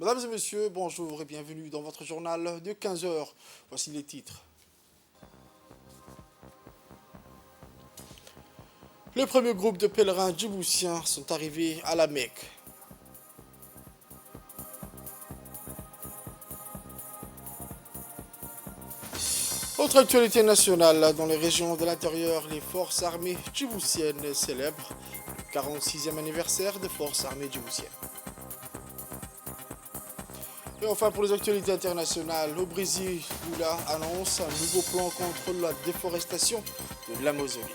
Mesdames et messieurs, bonjour et bienvenue dans votre journal de 15 heures. Voici les titres. Les premiers groupes de pèlerins djiboutiens sont arrivés à la Mecque. Autre actualité nationale, dans les régions de l'intérieur, les forces armées djiboutiennes célèbrent le 46e anniversaire des forces armées djiboutiennes. Et enfin, pour les actualités internationales, au Brésil, Lula annonce un nouveau plan contre la déforestation de l'Amazonie.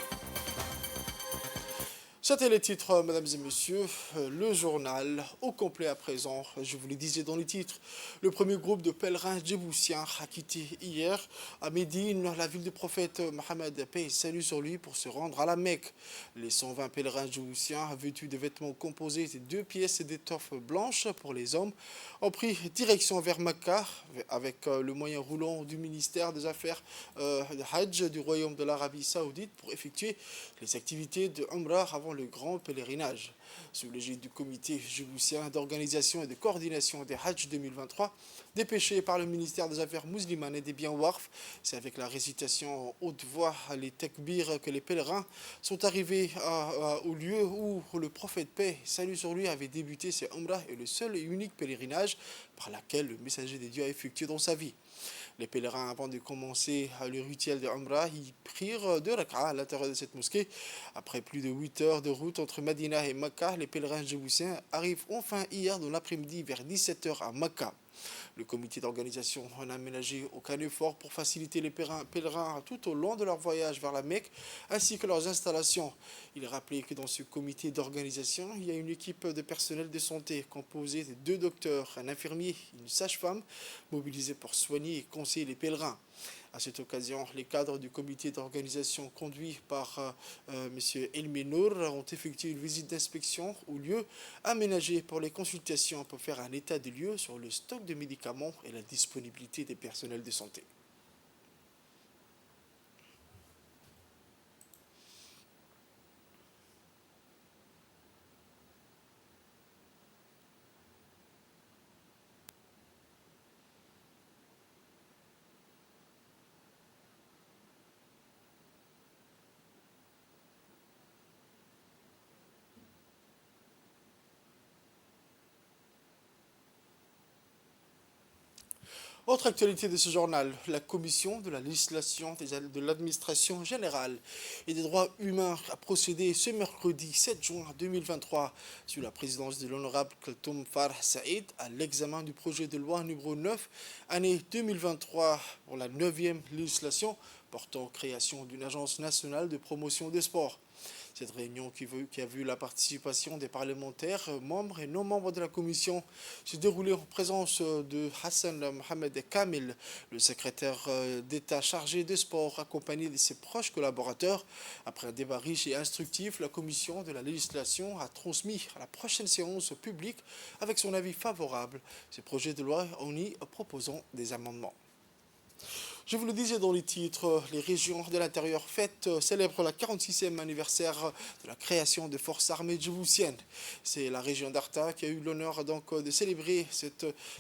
C'était les titres, mesdames et messieurs, le journal au complet à présent. Je vous le disais dans les titres, le premier groupe de pèlerins djiboutiens a quitté hier à Médine, la ville du prophète Mohammed, paix et salut sur lui, pour se rendre à la Mecque. Les 120 pèlerins djiboutiens, vêtus de vêtements composés de 2 pièces d'étoffe blanche pour les hommes, ont pris direction vers Mecca avec le moyen roulant du ministère des Affaires de Hajj du Royaume de l'Arabie Saoudite pour effectuer les activités de Umrah avant le grand pèlerinage. Sous l'égide du comité djiboutien d'organisation et de coordination des Hajj 2023, dépêché par le ministère des Affaires musulmanes et des biens Warf, c'est avec la récitation en haute voix, les tekbirs, que les pèlerins sont arrivés au lieu où le prophète paix, salut sur lui, avait débuté ses Umrah et le seul et unique pèlerinage par lequel le messager de Dieu a effectué dans sa vie. Les pèlerins, avant de commencer le rituel de Umrah, ils prirent 2 rak'ah à l'intérieur de cette mosquée. Après plus de 8 heures de route entre Medina et Mecca, les pèlerins djiboutiens arrivent enfin hier dans l'après-midi vers 17 heures à Mecca. Le comité d'organisation n'a aménagé aucun effort pour faciliter les pèlerins tout au long de leur voyage vers la Mecque, ainsi que leurs installations. Il est rappelé que dans ce comité d'organisation, il y a une équipe de personnel de santé composée de 2 docteurs, un infirmier et une sage-femme, mobilisés pour soigner et conseiller les pèlerins. À cette occasion, les cadres du comité d'organisation conduit par M. Elmi Nour ont effectué une visite d'inspection au lieu aménagé pour les consultations pour faire un état des lieux sur le stock de médicaments et la disponibilité des personnels de santé. Autre actualité de ce journal, la commission de la législation de l'administration générale et des droits humains a procédé ce mercredi 7 juin 2023 sous la présidence de l'honorable Kaltoum Farah Saïd à l'examen du projet de loi numéro 9, année 2023 pour la 9e législation portant création d'une agence nationale de promotion des sports. Cette réunion qui a vu la participation des parlementaires, membres et non-membres de la commission, s'est déroulée en présence de Hassan Mohamed Kamil, le secrétaire d'État chargé des sports, accompagné de ses proches collaborateurs. Après un débat riche et instructif, la commission de la législation a transmis à la prochaine séance publique avec son avis favorable ce projet de loi en y proposant des amendements. Je vous le disais dans les titres, les régions de l'intérieur célèbrent le 46e anniversaire de la création des forces armées djiboutiennes. C'est la région d'Arta qui a eu l'honneur donc de célébrer ce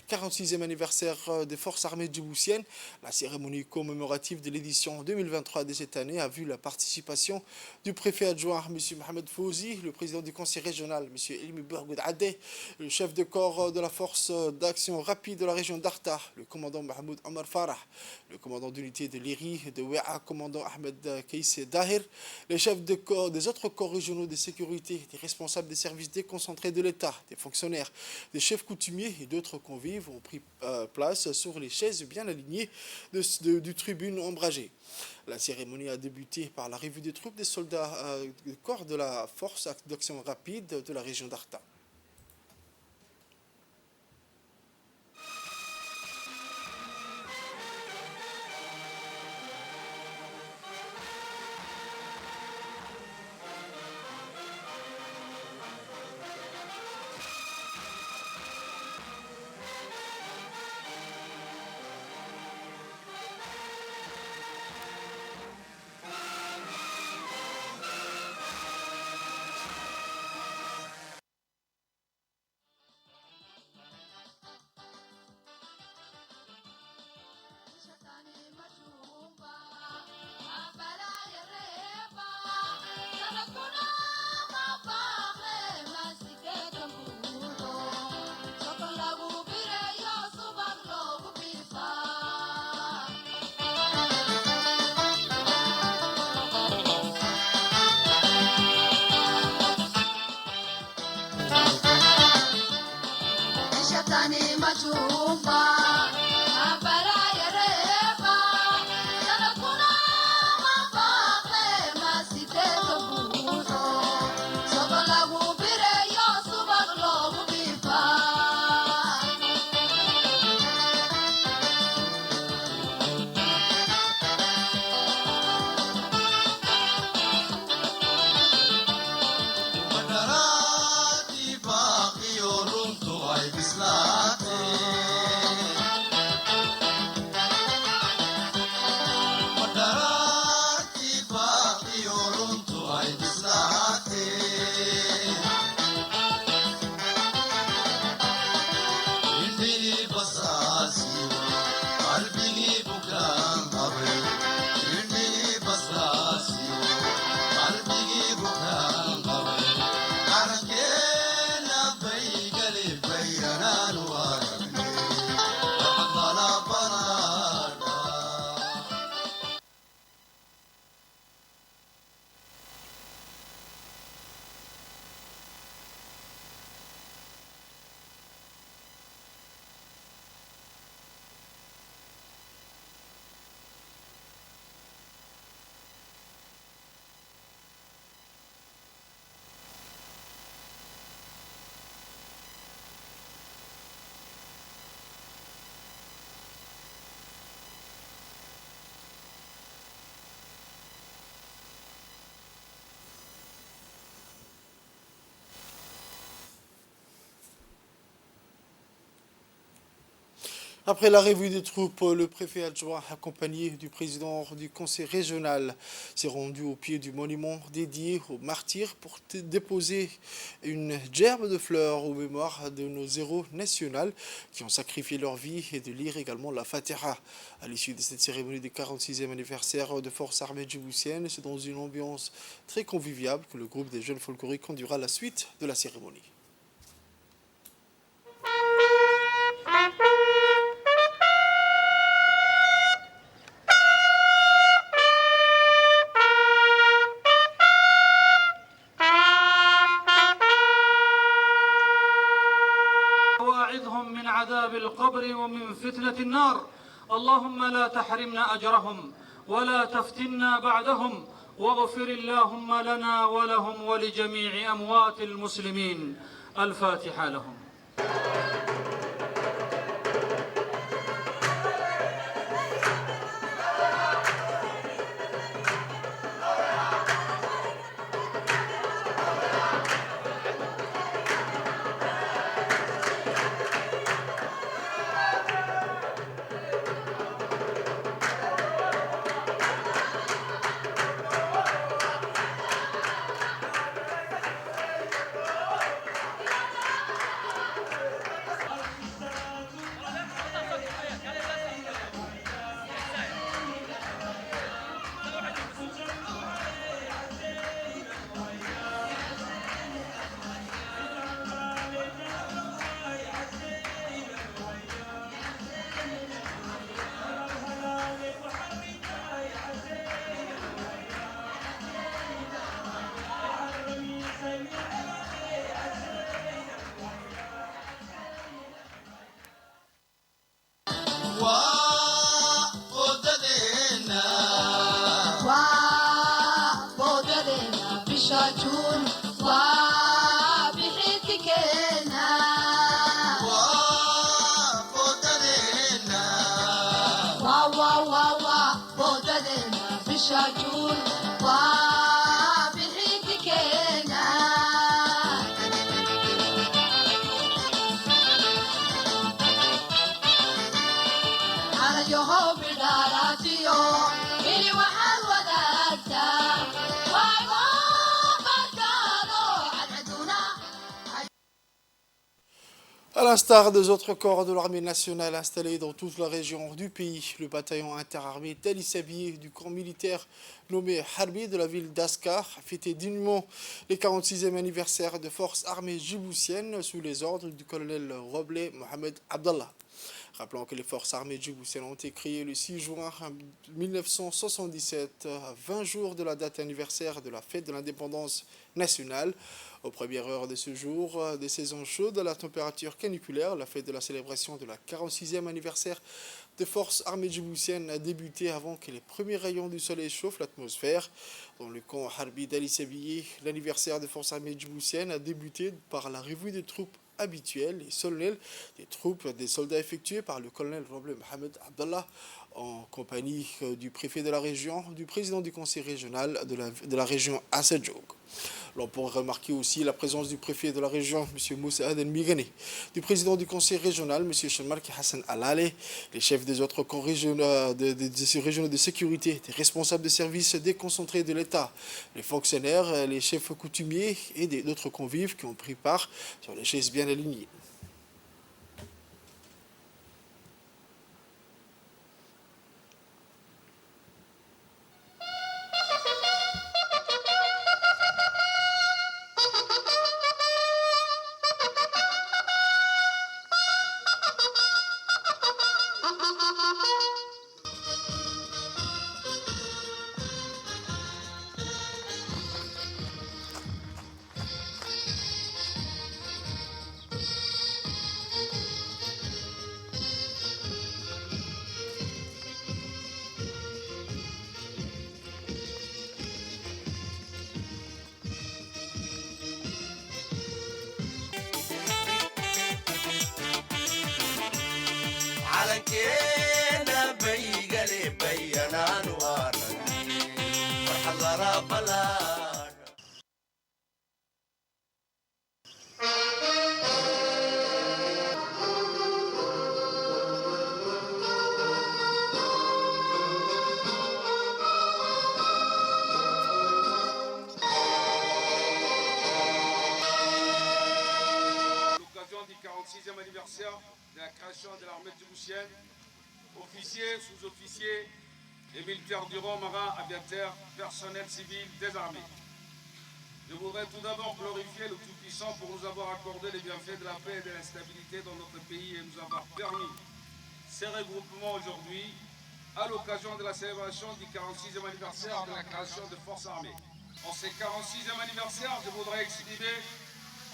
46e anniversaire des forces armées djiboutiennes. La cérémonie commémorative de l'édition 2023 de cette année a vu la participation du préfet adjoint M. Mohamed Fouzi, le président du conseil régional M. Elmi Bourgoud Adé, le chef de corps de la force d'action rapide de la région d'Arta, le commandant Mahmoud Omar Farah, le commandant d'unité de l'IRI de Wea, commandant Ahmed Kaïs Dahir, les chefs de corps des autres corps régionaux de sécurité, des responsables des services déconcentrés de l'État, des fonctionnaires, des chefs coutumiers et d'autres convives ont pris place sur les chaises bien alignées du tribune ombragée. La cérémonie a débuté par la revue des troupes des soldats du corps de la force d'action rapide de la région d'Arta. Après la revue des troupes, le préfet adjoint, accompagné du président du conseil régional, s'est rendu au pied du monument dédié aux martyrs pour déposer une gerbe de fleurs aux mémoires de nos héros nationaux qui ont sacrifié leur vie et de lire également la Fatiha. À l'issue de cette cérémonie du 46e anniversaire de Forces armées djiboutiennes, c'est dans une ambiance très conviviale que le groupe des jeunes folkloriques conduira la suite de la cérémonie. من عذاب القبر ومن فتنة النار اللهم لا تحرمنا أجرهم ولا تفتنا بعدهم واغفر اللهم لنا ولهم ولجميع أموات المسلمين. الفاتحة لهم. À l'instar des autres corps de l'armée nationale installés dans toute la région du pays, le bataillon interarmé Tel Issabieh du camp militaire nommé Harbi de la ville d'Askar a fêté dignement les 46e anniversaire de forces armées djiboutiennes sous les ordres du colonel Robleh Mohamed Abdallah. Rappelons que les forces armées djiboutiennes ont été créées le 6 juin 1977, à 20 jours de la date anniversaire de la fête de l'indépendance nationale. Aux premières heures de ce jour, des saisons chaudes à la température caniculaire, la fête de la célébration de la 46e anniversaire des forces armées djiboutiennes a débuté avant que les premiers rayons du soleil chauffent l'atmosphère. Dans le camp Harbi d'Ali Sabiye, l'anniversaire des forces armées djiboutiennes a débuté par la revue des troupes habituelles et solennelles des troupes des soldats effectués par le colonel Roble Mohamed Abdallah en compagnie du préfet de la région, du président du conseil régional de la région Assadjoug. L'on pourrait remarquer aussi la présence du préfet de la région, M. Moussa Aden Migane, du président du conseil régional, M. Shamarki Hassan Alale, les chefs des autres corps régionaux de sécurité, des responsables de services déconcentrés de l'État, les fonctionnaires, les chefs coutumiers et d'autres convives qui ont pris part sur les chaises bien alignées. Anniversaire de la création de l'armée djiboutienne, officiers, sous-officiers et militaires du rang, marins, aviateurs, personnel civil des armées. Je voudrais tout d'abord glorifier le Tout-Puissant pour nous avoir accordé les bienfaits de la paix et de la stabilité dans notre pays et nous avoir permis ces regroupements aujourd'hui à l'occasion de la célébration du 46e anniversaire de la création des forces armées. En ce 46e anniversaire, je voudrais exprimer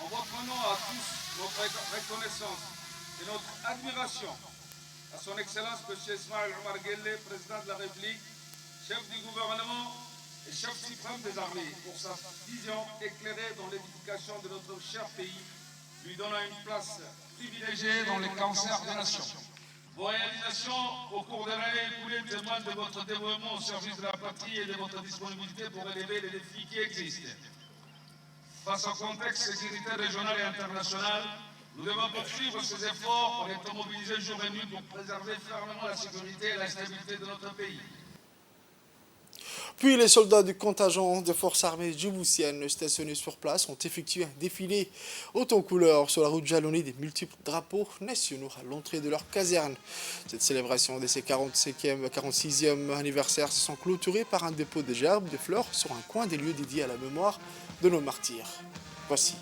en votre nom à tous notre reconnaissance et notre admiration à son Excellence M. Ismaël Omar Guelleh, président de la République, chef du gouvernement et chef suprême des armées, pour sa vision éclairée dans l'édification de notre cher pays, lui donnant une place privilégiée dans les cancers des nations. Vos réalisations au cours de l'année écoulée témoignent de votre dévouement au service de la patrie et de votre disponibilité pour relever les défis qui existent. Face au contexte sécuritaire régional et international, nous devons poursuivre ces efforts en étant mobilisés jour et nuit pour préserver fermement la sécurité et la stabilité de notre pays. Puis les soldats du contingent des forces armées djiboutiennes stationnés sur place ont effectué un défilé haut en couleur sur la route jalonnée des multiples drapeaux nationaux à l'entrée de leur caserne. Cette célébration de ces 46e anniversaire se sont clôturées par un dépôt de gerbes, de fleurs sur un coin des lieux dédiés à la mémoire de nos martyrs. Voici.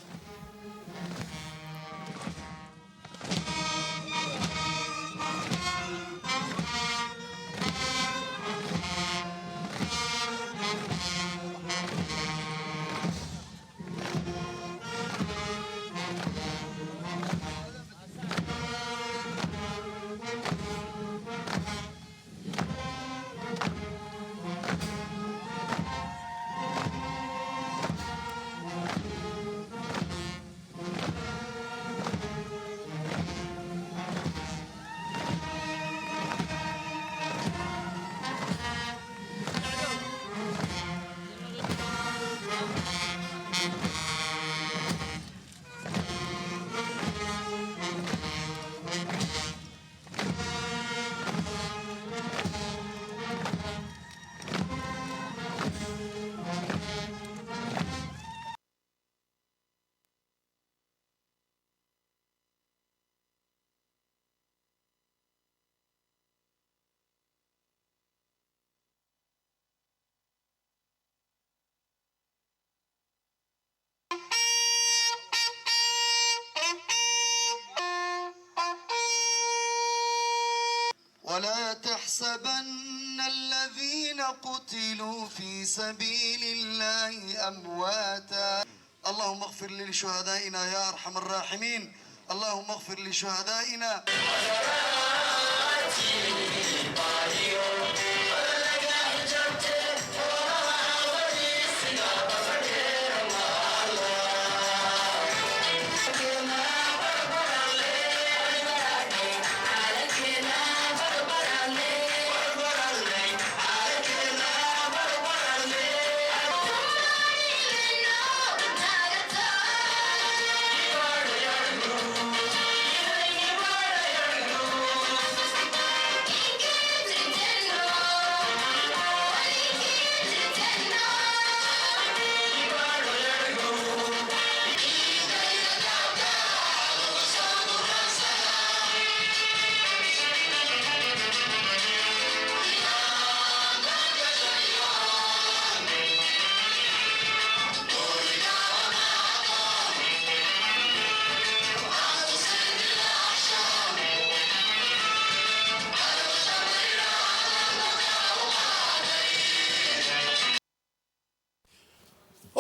ولا تحسبن الذين قتلوا في سبيل الله أمواتا اللهم اغفر لشهدائنا يا أرحم الراحمين اللهم اغفر لشهدائنا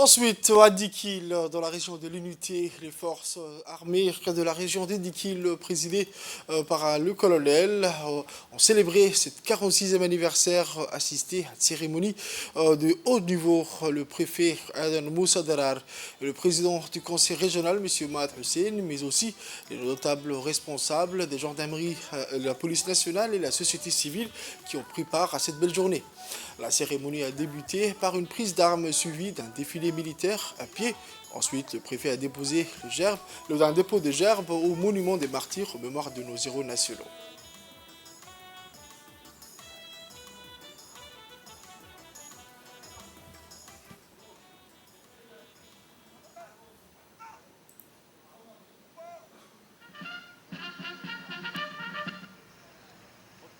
Ensuite, à Dikil, dans la région de l'unité, les forces armées de la région de Dikil, présidées par le colonel, ont célébré ce 46e anniversaire, assisté à une cérémonie de haut niveau. Le préfet Adan Moussa Darar et le président du conseil régional, M. Mahat Hussein, mais aussi les notables responsables des gendarmeries, la police nationale et la société civile qui ont pris part à cette belle journée. La cérémonie a débuté par une prise d'armes suivie d'un défilé militaire à pied. Ensuite, le préfet a déposé un dépôt de gerbes au monument des martyrs en mémoire de nos héros nationaux.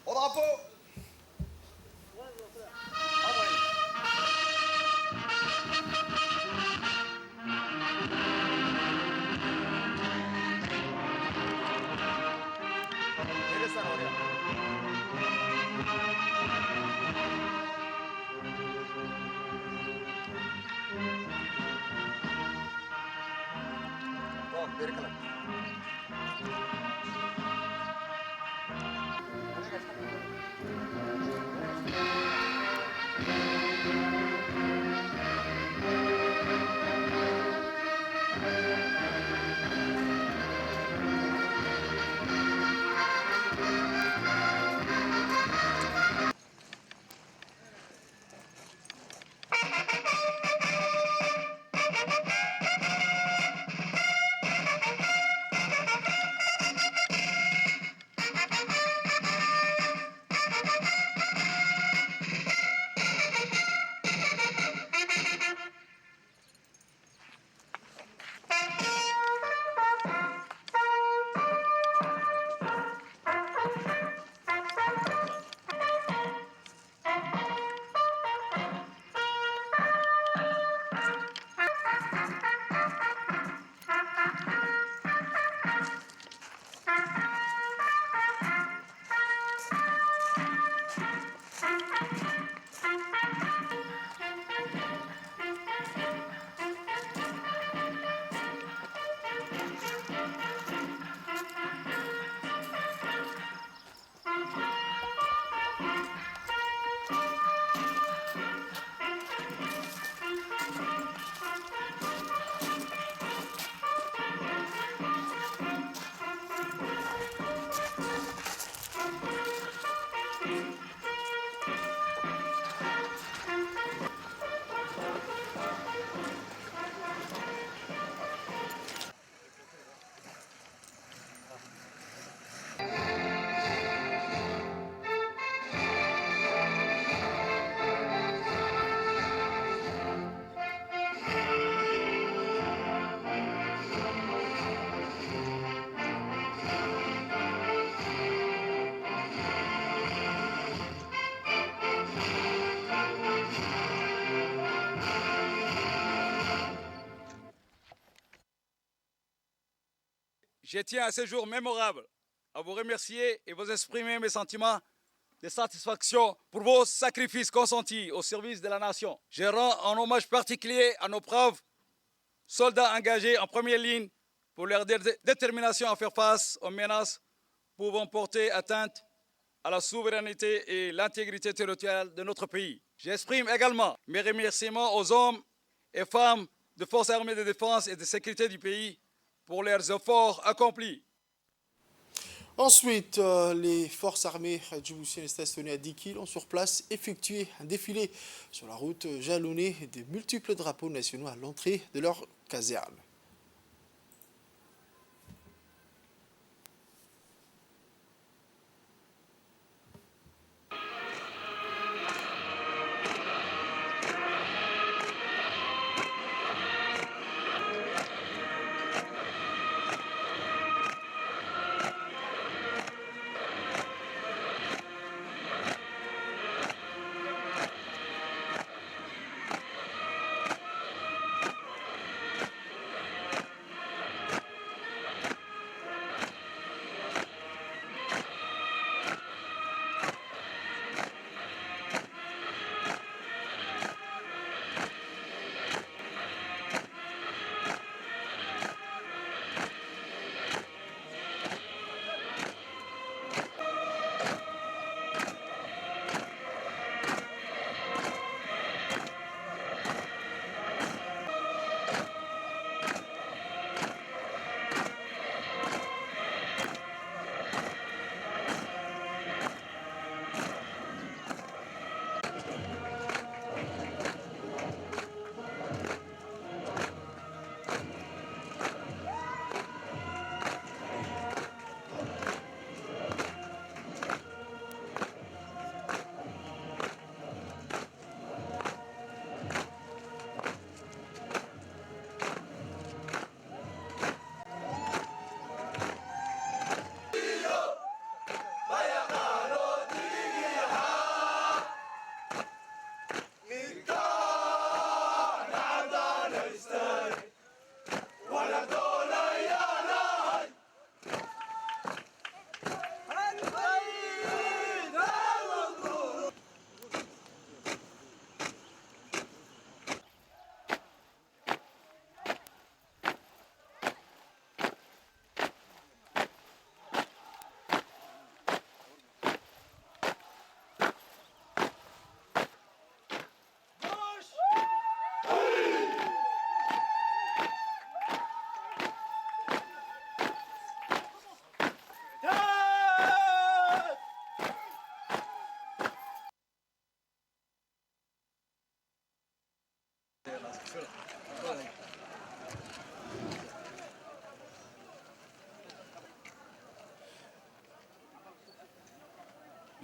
Au drapeau. Je tiens à ce jour mémorable à vous remercier et vous exprimer mes sentiments de satisfaction pour vos sacrifices consentis au service de la nation. Je rends un hommage particulier à nos braves soldats engagés en première ligne pour leur détermination à faire face aux menaces pouvant porter atteinte à la souveraineté et l'intégrité territoriale de notre pays. J'exprime également mes remerciements aux hommes et femmes des forces armées de défense et de sécurité du pays pour leurs efforts accomplis. Ensuite, les forces armées djiboutiennes stationnées à 10 km ont sur place effectué un défilé sur la route jalonnée de multiples drapeaux nationaux à l'entrée de leur caserne.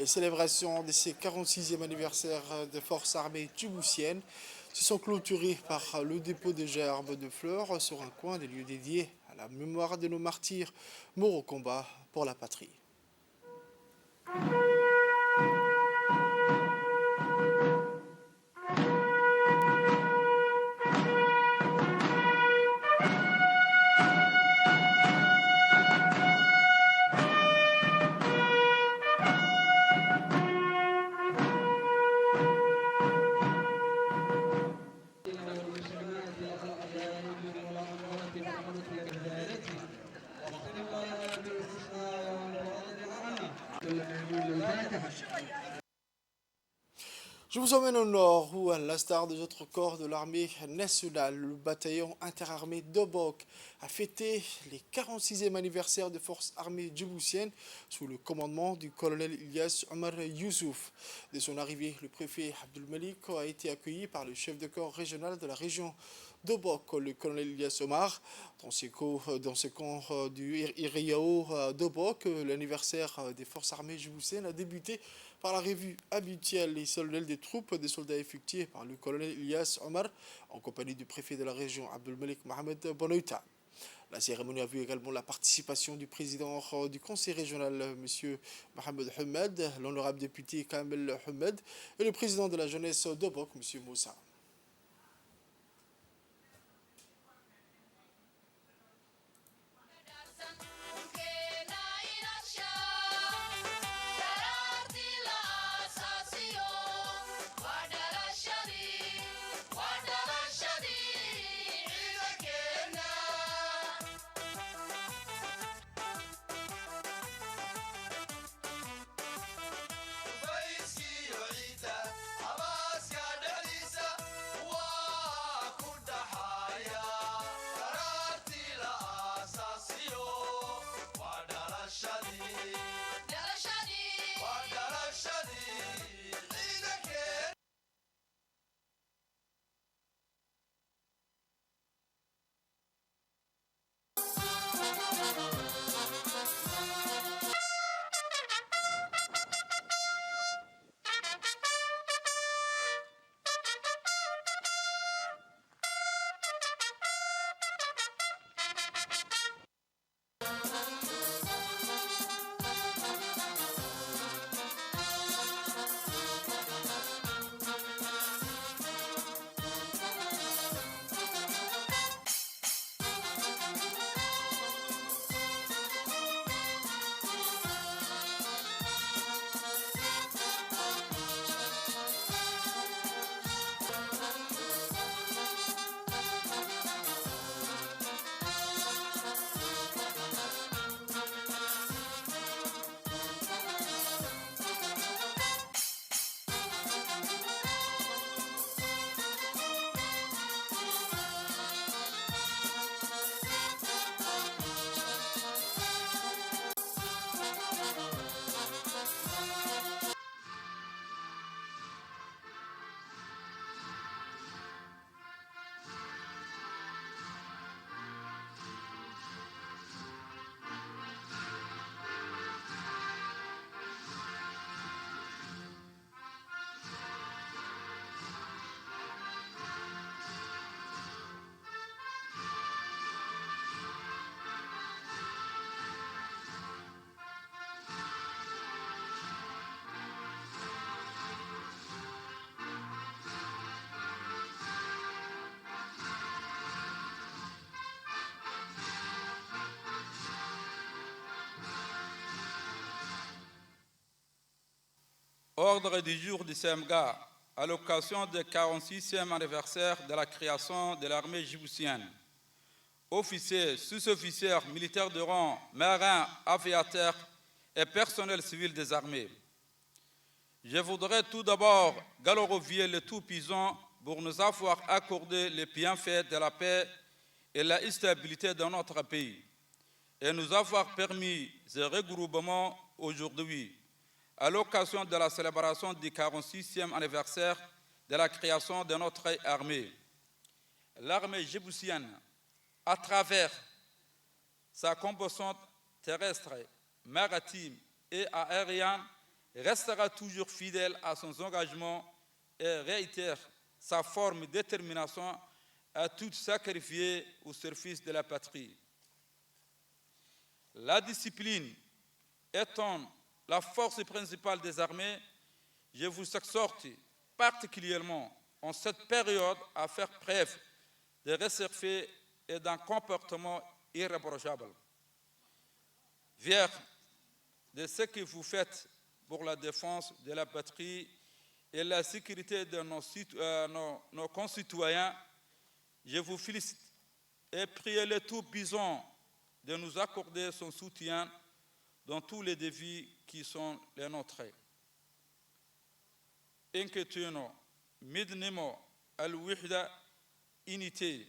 Les célébrations de ces 46e anniversaire des forces armées djiboutiennes se sont clôturées par le dépôt de gerbes de fleurs sur un coin des lieux dédiés à la mémoire de nos martyrs morts au combat pour la patrie. Je vous emmène au nord où, à l'instar des autres corps de l'armée nationale, le bataillon interarmé d'Obok a fêté les 46e anniversaire des forces armées djiboutiennes sous le commandement du colonel Ilyas Omar Youssouf. Dès son arrivée, le préfet Abdul Malik a été accueilli par le chef de corps régional de la région d'Obok, le colonel Ilyas Omar. Dans ce camp du Iriao d'Obok, l'anniversaire des forces armées djiboutiennes a débuté par la revue habituelle et solennelle des troupes des soldats effectués par le colonel Ilyas Omar en compagnie du préfet de la région Abdul Malik Mohamed Bonouta. La cérémonie a vu également la participation du président du conseil régional, M. Mohamed Hamed, l'honorable député Kamel Hamed et le président de la jeunesse d'Obok, M. Moussa. Ordre du jour du CMGA à l'occasion du 46e anniversaire de la création de l'armée djiboutienne. Officiers, sous-officiers, militaires de rang, marins, aviateurs et personnel civil des armées. Je voudrais tout d'abord glorifier le Tout-Puissant pour nous avoir accordé les bienfaits de la paix et la stabilité dans notre pays et nous avoir permis ce regroupement aujourd'hui à l'occasion de la célébration du 46e anniversaire de la création de notre armée. L'armée djiboutienne, à travers sa composante terrestre, maritime et aérienne, restera toujours fidèle à son engagement et réitère sa forme de détermination à tout sacrifier au service de la patrie. La discipline étant la force principale des armées, je vous exhorte particulièrement en cette période à faire preuve de réserve et d'un comportement irréprochable. Fier de ce que vous faites pour la défense de la patrie et la sécurité de nos concitoyens, je vous félicite et prie le Tout-Puissant de nous accorder son soutien dans tous les défis qui sont les nôtres. Inquiétuons, midnimo, al-wihda, unité.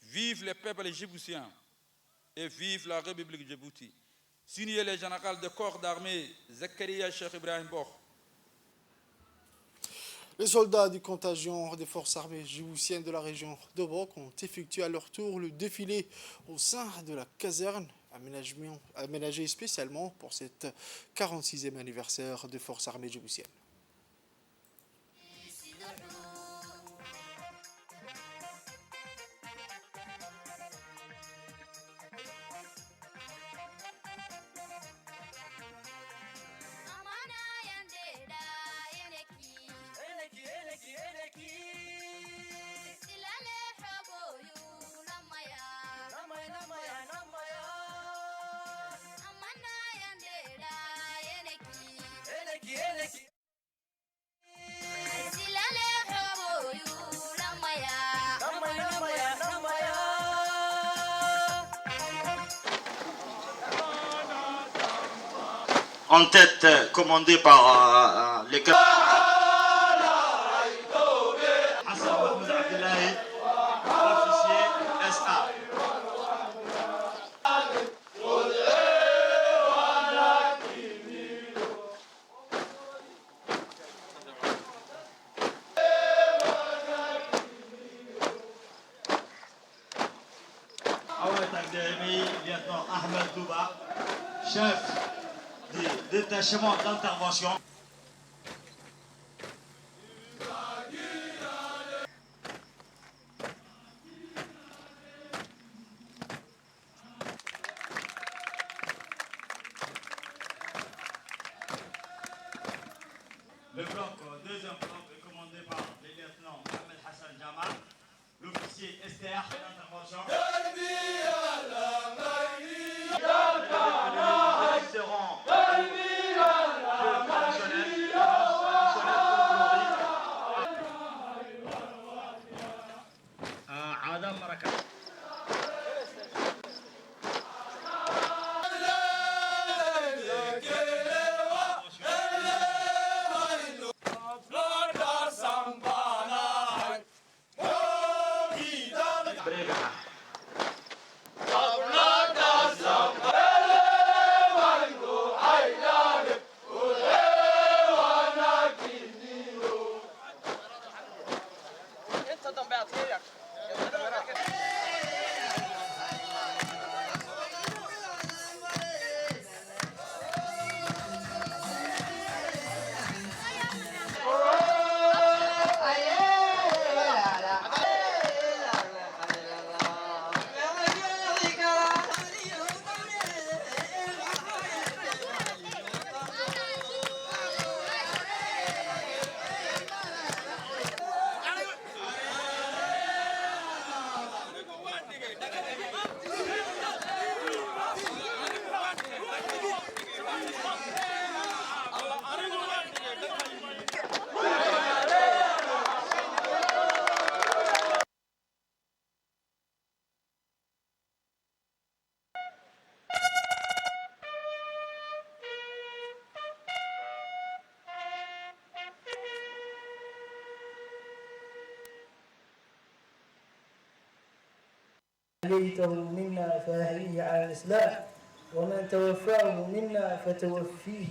Vive le peuple djiboutien et vive la République Djibouti. Signé le général de corps d'armée Zakaria Cheikh Ibrahim Bokh. Les soldats du contingent des forces armées djiboutiennes de la région d'Obrok ont effectué à leur tour le défilé au sein de la caserne aménagée spécialement pour cet 46e anniversaire des forces armées djiboutiennes. En tête, commandé par les Hassan Mahmoud Abdullahi, officier SA. Awad Abdelmi, lieutenant Ahmed Douba, chef du détachement d'intervention. Le bloc, deuxième bloc est commandé par le lieutenant Mohamed Hassan Jamal, l'officier STR d'intervention. أحييته منا فأحييه على الإسلام ومن توفاه منا فتوفه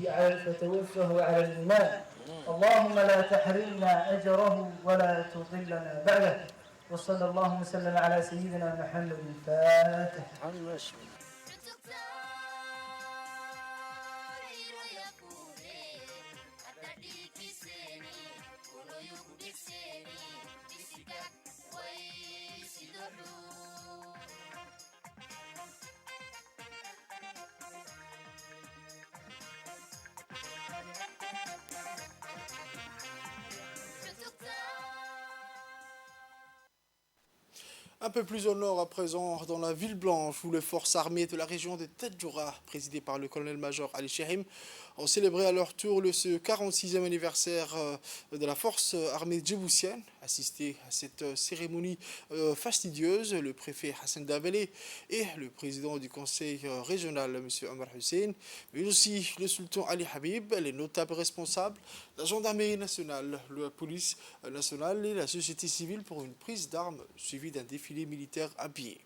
على الإيمان اللهم لا تحرمنا أجره ولا تضلنا بعده وصلى الله وسلم على سيدنا محمد الفاتح. Un peu plus au nord à présent, dans la ville blanche, où les forces armées de la région de Tadjoura, présidées par le colonel-major Ali Chehim, ont célébré à leur tour ce 46e anniversaire de la force armée djiboutienne. Assisté à cette cérémonie fastidieuse, le préfet Hassan Dabelé et le président du conseil régional, M. Omar Hussein, mais aussi le sultan Ali Habib, les notables responsables, la gendarmerie nationale, la police nationale et la société civile pour une prise d'armes suivie d'un défilé militaire habillé.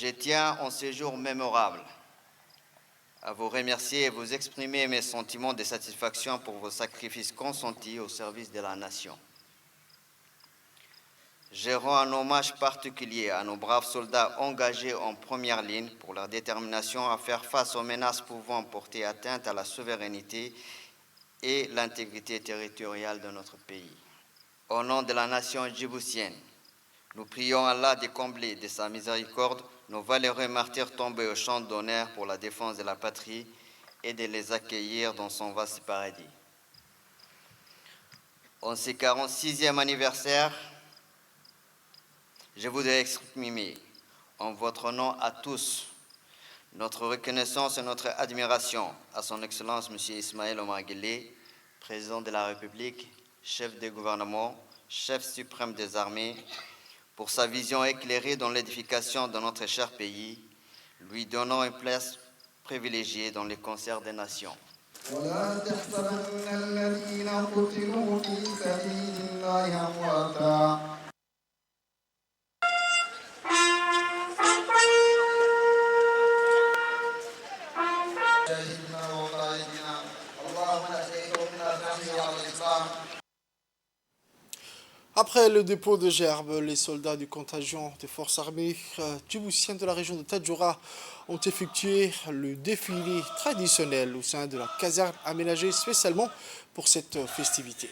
Je tiens en ce jour mémorable à vous remercier et vous exprimer mes sentiments de satisfaction pour vos sacrifices consentis au service de la nation. Je rends un hommage particulier à nos braves soldats engagés en première ligne pour leur détermination à faire face aux menaces pouvant porter atteinte à la souveraineté et l'intégrité territoriale de notre pays. Au nom de la nation djiboutienne, nous prions Allah de combler de sa miséricorde nos valeureux martyrs tombés au champ d'honneur pour la défense de la patrie et de les accueillir dans son vaste paradis. En ce 46e anniversaire, je voudrais exprimer en votre nom à tous notre reconnaissance et notre admiration à son Excellence M. Ismaël Omar Guelleh, président de la République, chef du gouvernement, chef suprême des armées, pour sa vision éclairée dans l'édification de notre cher pays, lui donnant une place privilégiée dans les concerts des nations. Après le dépôt de gerbes, les soldats du contingent des forces armées djiboutiennes de la région de Tadjoura ont effectué le défilé traditionnel au sein de la caserne aménagée spécialement pour cette festivité.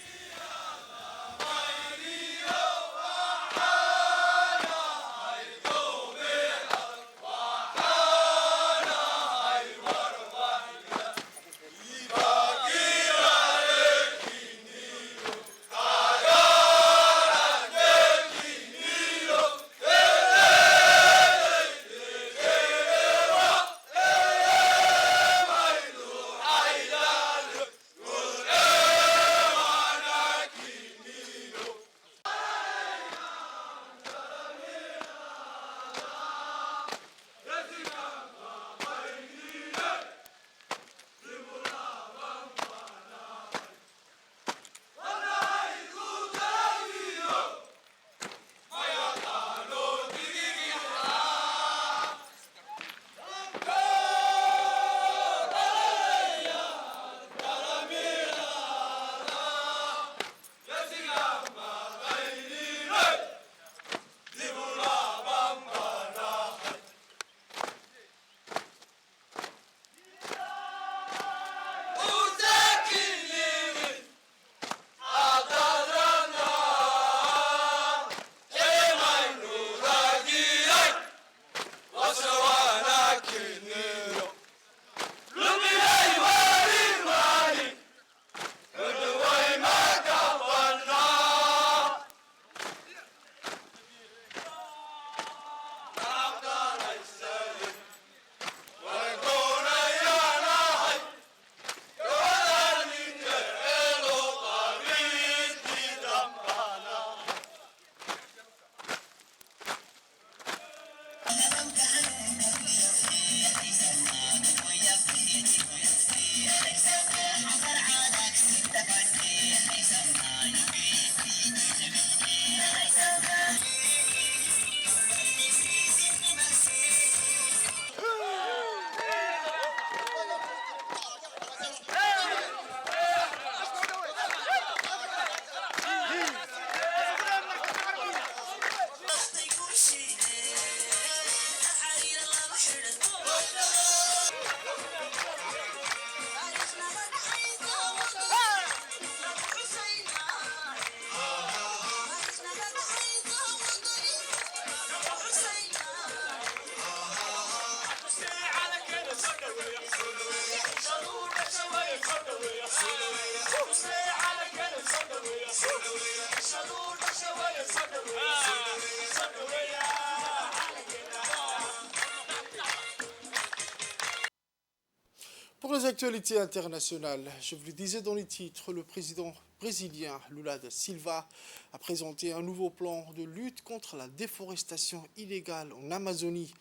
Pour les actualités internationales, je vous le disais dans les titres, le président brésilien Lula da Silva a présenté un nouveau plan de lutte contre la déforestation illégale en Amazonie.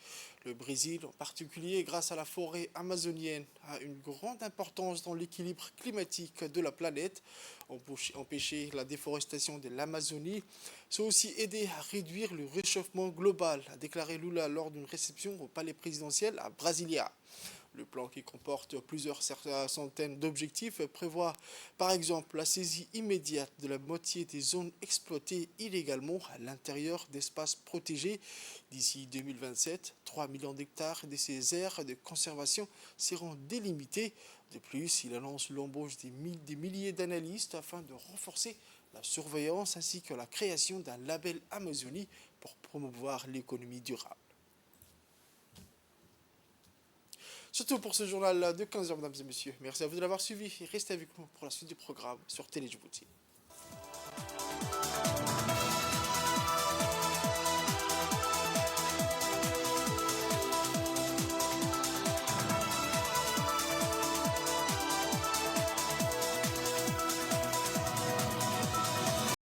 Le Brésil, en particulier grâce à la forêt amazonienne, a une grande importance dans l'équilibre climatique de la planète. Empêcher la déforestation de l'Amazonie, c'est aussi aider à réduire le réchauffement global, a déclaré Lula lors d'une réception au palais présidentiel à Brasilia. Le plan, qui comporte plusieurs centaines d'objectifs, prévoit par exemple la saisie immédiate de la moitié des zones exploitées illégalement à l'intérieur d'espaces protégés. D'ici 2027, 3 millions d'hectares de ces aires de conservation seront délimités. De plus, il annonce l'embauche des milliers d'analystes afin de renforcer la surveillance ainsi que la création d'un label Amazonie pour promouvoir l'économie durable. C'est tout pour ce journal de 15h, mesdames et messieurs. Merci à vous de l'avoir suivi et restez avec nous pour la suite du programme sur Télé Djibouti.